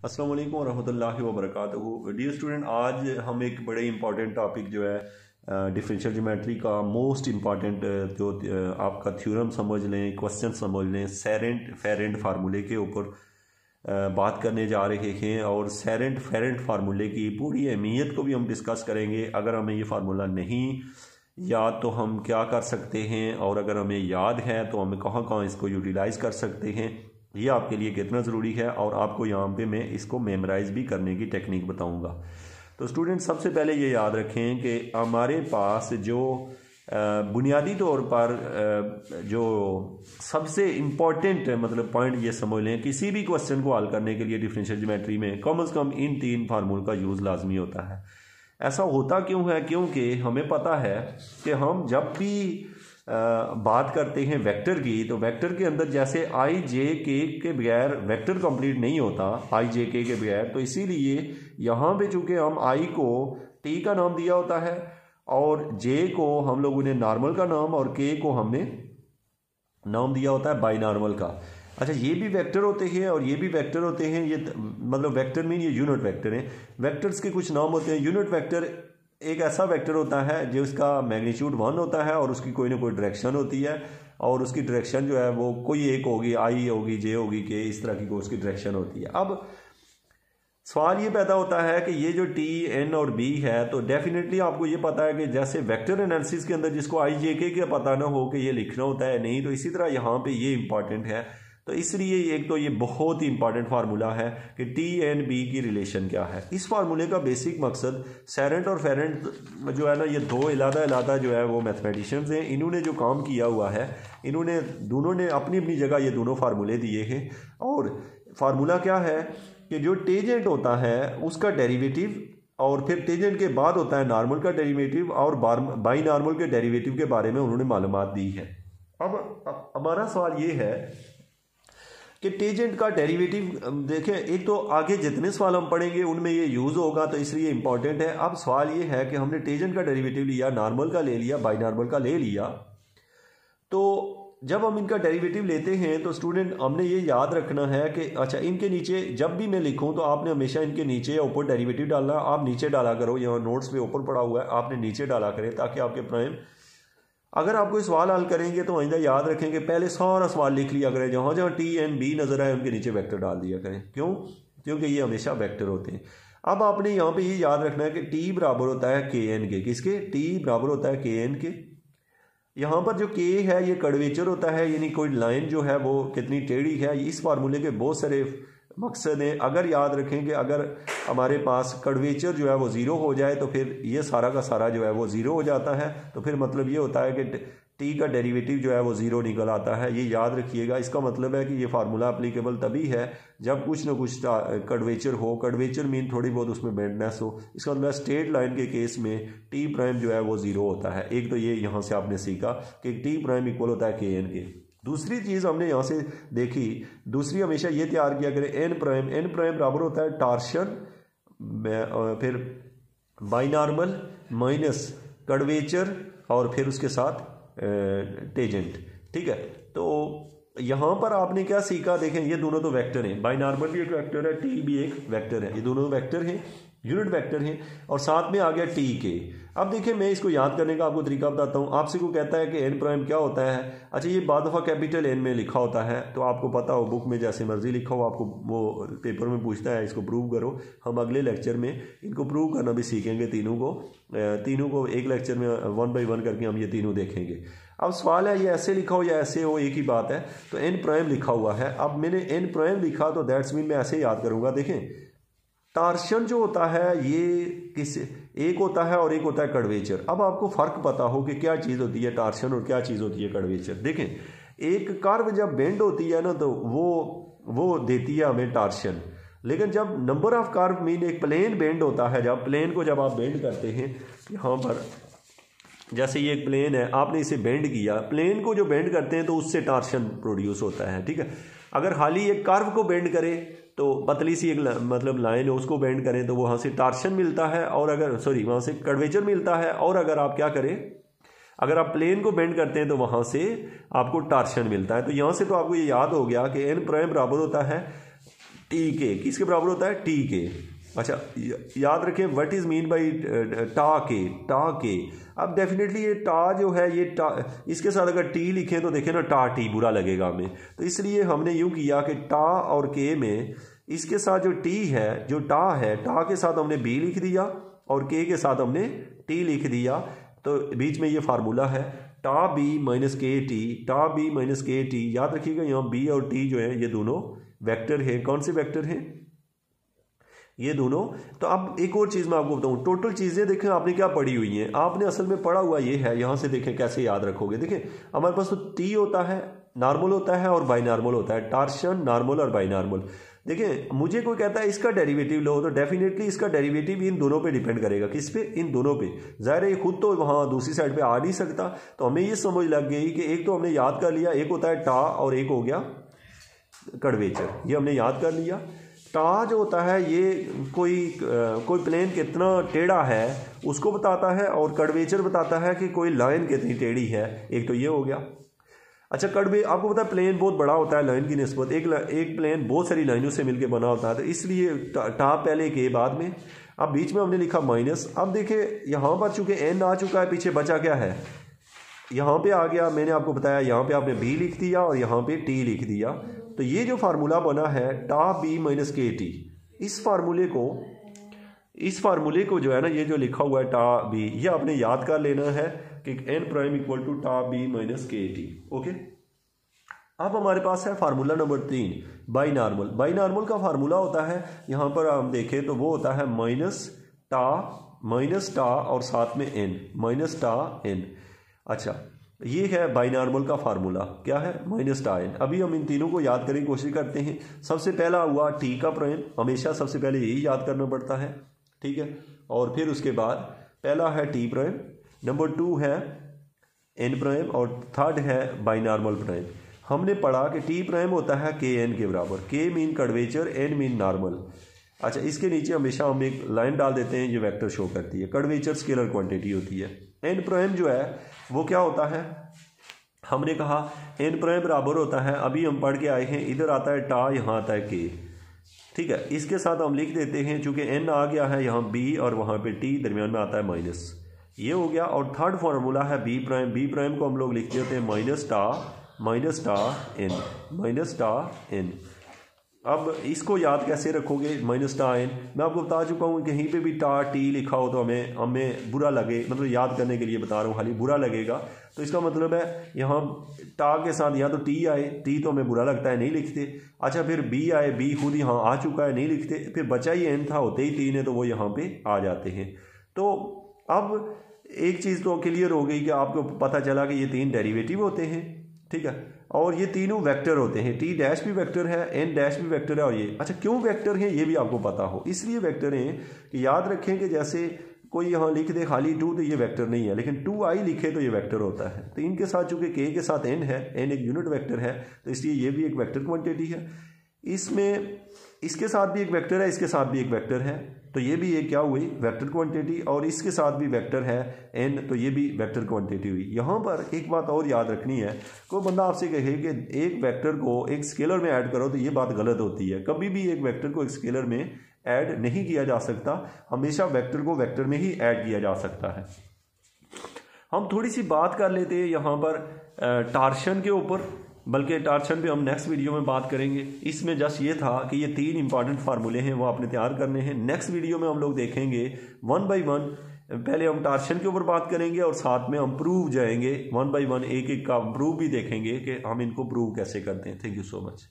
अस्सलाम वालेकुम रहमतुल्लाहि व बरकातहू। डियर स्टूडेंट, आज हम एक बड़े इंपॉर्टेंट टॉपिक जो है डिफरेंशियल ज्योमेट्री का मोस्ट इम्पॉर्टेंट जो आपका थ्योरम समझ लें, क्वेश्चन समझ लें, सेरेंट फेरेंट फार्मूले के ऊपर बात करने जा रहे हैं। और सेरेंट फेरेंट फार्मूले की पूरी अहमियत को भी हम डिस्कस करेंगे। अगर हमें ये फार्मूला नहीं याद तो हम क्या कर सकते हैं, और अगर हमें याद है तो हमें कहाँ कहाँ इसको यूटिलाइज़ कर सकते हैं, ये आपके लिए कितना ज़रूरी है। और आपको यहाँ पे मैं इसको मेमोराइज़ भी करने की टेक्निक बताऊँगा। तो स्टूडेंट, सबसे पहले ये याद रखें कि हमारे पास जो बुनियादी तौर पर जो सबसे इम्पॉर्टेंट मतलब पॉइंट ये समझ लें, किसी भी क्वेश्चन को हल करने के लिए डिफरेंशियल ज्योमेट्री में कम से कम इन 3 फार्मूल का यूज़ लाजमी होता है। ऐसा होता क्यों है? क्योंकि हमें पता है कि हम जब भी बात करते हैं वेक्टर की, तो वेक्टर के अंदर जैसे आई जे के बगैर वेक्टर कंप्लीट नहीं होता, आई जे के बगैर। तो इसीलिए यहाँ पे चूँकि हम आई को टी का नाम दिया होता है और जे को हम लोगों ने नॉर्मल का नाम और के को हमने नाम दिया होता है बाई नॉर्मल का। अच्छा, ये भी वेक्टर होते हैं और ये भी वेक्टर होते हैं। ये मतलब वेक्टर मीन ये यूनिट वेक्टर हैं। वेक्टर्स के कुछ नाम होते हैं। यूनिट वेक्टर एक ऐसा वेक्टर होता है जो इसका मैग्नीट्यूड 1 होता है और उसकी कोई ना कोई डायरेक्शन होती है, और उसकी डायरेक्शन जो है वो कोई एक होगी, आई होगी, जे होगी, के, इस तरह की उसकी डायरेक्शन होती है। अब सवाल ये पैदा होता है कि ये जो टी एन और बी है, तो डेफिनेटली आपको ये पता है कि जैसे वेक्टर एनालिसिस के अंदर जिसको आई जे के पता ना हो कि ये लिखना होता है नहीं, तो इसी तरह यहाँ पे ये इंपॉर्टेंट है। तो इसलिए एक तो ये बहुत ही इंपॉर्टेंट फार्मूला है कि टी एंड बी की रिलेशन क्या है। इस फार्मूले का बेसिक मकसद सेरेंट और फेरेंट जो है ना, ये दो अलग जो है वो मैथमेटिशियंस हैं। इन्होंने जो काम किया हुआ है, इन्होंने दोनों ने अपनी अपनी जगह ये दोनों फार्मूले दिए हैं। और फार्मूला क्या है कि जो टेजेंट होता है उसका डेरिवेटिव, और फिर टेजेंट के बाद होता है नॉर्मल का डेरिवेटिव, और बाई नॉर्मल के डेरिवेटिव के बारे में उन्होंने मालूमात दी है। अब हमारा सवाल ये है कि टेजेंट का डेरिवेटिव देखें, एक तो आगे जितने सवाल हम पढ़ेंगे उनमें ये यूज़ होगा, तो इसलिए इंपॉर्टेंट है। अब सवाल ये है कि हमने टेजेंट का डेरिवेटिव लिया, नॉर्मल का ले लिया, बाई नॉर्मल का ले लिया। तो जब हम इनका डेरिवेटिव लेते हैं तो स्टूडेंट हमने ये याद रखना है कि अच्छा, इनके नीचे जब भी मैं लिखूं तो आपने हमेशा इनके नीचे या ऊपर डेरिवेटिव डालना। आप नीचे डाला करो, यहाँ नोट्स पे ऊपर पड़ा हुआ है, आपने नीचे डाला करें ताकि आपके प्राइम, अगर आप कोई सवाल हल करेंगे तो आइंदा याद रखें कि पहले सारा सवाल लिख लिया करें, जहाँ जहाँ टी एन बी नजर आए उनके नीचे वेक्टर डाल दिया करें। क्यों? क्योंकि ये हमेशा वेक्टर होते हैं। अब आपने यहाँ पे ये याद रखना है कि टी बराबर होता है के एन के। किसके? टी बराबर होता है के एन के। यहाँ पर जो के है ये कर्वेचर होता है, यानी कोई लाइन जो है वो कितनी टेढ़ी है। इस फार्मूले के बहुत सारे मकसद है। अगर याद रखें कि अगर हमारे पास कर्वेचर जो है वो ज़ीरो हो जाए तो फिर ये सारा का सारा जो है वो ज़ीरो हो जाता है। तो फिर मतलब ये होता है कि टी का डेरिवेटिव जो है वो ज़ीरो निकल आता है। ये याद रखिएगा। इसका मतलब है कि ये फार्मूला अप्लीकेबल तभी है जब कुछ ना कुछ कर्वेचर हो। कर्वेचर मीन थोड़ी बहुत उसमें बेंडनेस हो। इसका मतलब स्ट्रेट लाइन के केस में टी प्राइम जो है वो ज़ीरो होता है। एक तो ये यहाँ से आपने सीखा कि टी प्राइम इक्वल होता है के एन के। दूसरी चीज़ हमने यहाँ से देखी, दूसरी हमेशा ये तैयार किया करें, एन प्राइम बराबर होता है टार्शन, फिर बाई नॉर्मल माइनस कर्वेचर, और फिर उसके साथ टेजेंट। ठीक है, तो यहाँ पर आपने क्या सीखा? देखें, ये दोनों तो वेक्टर हैं, बाई नॉर्मल भी एक वेक्टर है, टी भी एक वेक्टर है। ये दोनों वेक्टर हैं, यूनिट वेक्टर हैं, और साथ में आ गया टी के। अब देखिए, मैं इसको याद करने का आपको तरीका बताता हूँ। आपसे को कहता है कि एन प्राइम क्या होता है। अच्छा, ये बाद दफ़ा कैपिटल एन में लिखा होता है, तो आपको पता हो बुक में जैसे मर्जी लिखा हो, आपको वो पेपर में पूछता है इसको प्रूव करो। हम अगले लेक्चर में इनको प्रूव करना भी सीखेंगे, तीनों को एक लेक्चर में 1 बाई 1 करके हम ये तीनों देखेंगे। अब सवाल है ये ऐसे लिखा हो या ऐसे हो, एक ही बात है। तो एन प्राइम लिखा हुआ है। अब मैंने एन प्राइम लिखा तो दैट्स मीन मैं ऐसे याद करूँगा। देखें, टार्शन जो होता है ये किस एक होता है और एक होता है कर्वेचर। अब आपको फ़र्क पता हो कि क्या चीज़ होती है टार्शन और क्या चीज़ होती है कर्वेचर। देखें, एक कर्व जब बेंड होती है ना तो वो देती है हमें टार्शन। लेकिन जब नंबर ऑफ कर्व मीन एक प्लेन बेंड होता है, जब प्लेन को जब आप बेंड करते हैं, यहाँ पर जैसे ये एक प्लेन है, आपने इसे बेंड किया, प्लेन को जो बेंड करते हैं तो उससे टार्शन प्रोड्यूस होता है। ठीक है, अगर खाली एक कर्व को बेंड करें तो पतली सी एक मतलब लाइन है, उसको बेंड करें तो वहाँ से टार्शन मिलता है, और अगर वहाँ से कर्वेचर मिलता है। और अगर आप क्या करें, अगर आप प्लेन को बेंड करते हैं तो वहाँ से आपको टार्शन मिलता है। तो यहाँ से तो आपको ये याद हो गया कि एन प्राइम बराबर होता है टी के किसके बराबर होता है, टी के। अच्छा याद रखें व्हाट इज़ मीन बाई टा के। अब डेफिनेटली ये टा जो है ये टा, इसके साथ अगर टी लिखें तो देखें ना टा टी बुरा लगेगा हमें, तो इसलिए हमने यूँ किया कि टा और के में इसके साथ जो टी है, जो टा है, टा के साथ हमने बी लिख दिया और के साथ हमने टी लिख दिया, तो बीच में ये फार्मूला है टा बी माइनस के टी, टा बी माइनस के टी। याद रखिएगा यहाँ बी और टी जो है ये दोनों वेक्टर है। कौन से वेक्टर हैं, ये दोनों। तो अब एक और चीज़ मैं आपको बताऊँ, टोटल चीज़ें देखें आपने क्या पढ़ी हुई हैं, आपने असल में पढ़ा हुआ ये है, यहाँ से देखें कैसे याद रखोगे। देखें हमारे पास तो टी होता है, नॉर्मल होता है और बाई नॉर्मल होता है, टार्शन, नॉर्मल और बाई नॉर्मल। देखें मुझे कोई कहता है इसका डेरिवेटिव लो, तो डेफिनेटली इसका डेरिवेटिव इन दोनों पे डिपेंड करेगा। किस पे, इन दोनों पे। ज़ाहिर है खुद तो वहाँ दूसरी साइड पे आ नहीं सकता, तो हमें ये समझ लग गई कि एक तो हमने याद कर लिया, एक होता है टा और एक हो गया कर्वेचर, ये हमने याद कर लिया। टा जो होता है ये कोई प्लेन कितना टेढ़ा है उसको बताता है, और कर्वेचर बताता है कि कोई लाइन कितनी टेढ़ी है। एक तो ये हो गया। अच्छा आपको पता है प्लेन बहुत बड़ा होता है लाइन की निस्बत, एक प्लेन बहुत सारी लाइनों से मिलकर बना होता है, तो इसलिए टा पहले के बाद में। अब बीच में हमने लिखा माइनस। अब देखिए यहाँ पर चूंकि एन आ चुका है, पीछे बचा क्या है, यहाँ पे आ गया, मैंने आपको बताया यहाँ पे आपने बी लिख दिया और यहाँ पे टी लिख दिया। तो ये जो फार्मूला बना है टा बी माइनस के टी, इस फार्मूले को जो है ना, ये जो लिखा हुआ है टा बी, ये आपने याद कर लेना है कि एन प्राइम इक्वल टू टा बी माइनस के टी। ओके, अब हमारे पास है formula number 3 by normal. By normal का फार्मूला होता है, यहाँ पर हम देखें तो वो होता है माइनस टा और साथ में एन, माइनस टा एन। अच्छा ये है बाई नॉर्मल का फार्मूला, क्या है, माइनस टा एन। अभी हम इन तीनों को याद करने की कोशिश करते हैं। सबसे पहला हुआ टी का प्राइम, हमेशा सबसे पहले यही याद करना पड़ता है, ठीक है। और फिर उसके बाद पहला है टी प्राइम, नंबर 2 है एन प्राइम और थर्ड है बाई नॉर्मल प्राइम। हमने पढ़ा कि टी प्राइम होता है के एन के बराबर, K mean curvature, N mean normal. अच्छा इसके नीचे हमेशा हम एक लाइन डाल देते हैं, ये वेक्टर शो करती है। कर्वेचर स्केलर क्वांटिटी होती है। एन प्राइम जो है वो क्या होता है, हमने कहा एन प्राइम बराबर होता है, अभी हम पढ़ के आए हैं, इधर आता है टा, यहाँ आता है के, ठीक है। इसके साथ हम लिख देते हैं, चूंकि एन आ गया है यहाँ बी और वहाँ पे टी, दरमियान में आता है माइनस, ये हो गया। और थर्ड फार्मूला है बी प्राइम, बी प्राइम को हम लोग लिख देते हैं माइनस टा एन। अब इसको याद कैसे रखोगे, माइनस टा एन। मैं आपको बता चुका हूँ कहीं पे भी टा टी लिखा हो तो हमें बुरा लगे, मतलब याद करने के लिए बता रहा हूँ, खाली बुरा लगेगा। तो इसका मतलब है यहाँ टा के साथ या तो टी आए, टी तो हमें बुरा लगता है, नहीं लिखते। अच्छा फिर बी आए, बी खुद यहाँ आ चुका है, नहीं लिखते। फिर बचा ही एन था, होते ही तीन है, तो वो यहाँ पे आ जाते हैं। तो अब एक चीज़ तो क्लियर हो गई कि आपको पता चला कि ये 3 डेरिवेटिव होते हैं, ठीक है, और ये तीनों वेक्टर होते हैं। टी डैश भी वेक्टर है, एन डैश भी वेक्टर है, और ये अच्छा क्यों वेक्टर हैं ये भी आपको पता हो, इसलिए वेक्टर हैं कि याद रखें कि जैसे कोई यहाँ लिख दे खाली 2 तो ये वेक्टर नहीं है, लेकिन 2i लिखे तो ये वेक्टर होता है। तो इनके साथ चूंकि के साथ एन है, एन एक यूनिट वेक्टर है, तो इसलिए ये भी एक वेक्टर क्वांटिटी है। इसमें इसके साथ भी एक वेक्टर है, इसके साथ भी एक वेक्टर है, तो ये भी एक क्या हुई, वेक्टर क्वांटिटी। और इसके साथ भी वेक्टर है एन, तो ये भी वेक्टर क्वांटिटी हुई। यहाँ पर एक बात और याद रखनी है, कोई बंदा आपसे कहे कि एक वेक्टर को एक स्केलर में ऐड करो, तो ये बात गलत होती है। कभी भी एक वेक्टर को एक स्केलर में ऐड नहीं किया जा सकता, हमेशा वेक्टर को वेक्टर में ही ऐड किया जा सकता है। हम थोड़ी सी बात कर लेते हैं यहाँ पर टार्शन के ऊपर, बल्कि टार्शन पे हम नेक्स्ट वीडियो में बात करेंगे। इसमें जस्ट ये था कि ये 3 इंपॉर्टेंट फार्मूले हैं, वो आपने तैयार करने हैं। नेक्स्ट वीडियो में हम लोग देखेंगे 1 by 1, पहले हम टार्शन के ऊपर बात करेंगे और साथ में हम प्रूव जाएंगे 1 by 1, एक का प्रूव भी देखेंगे कि हम इनको प्रूव कैसे करते हैं। Thank you so much.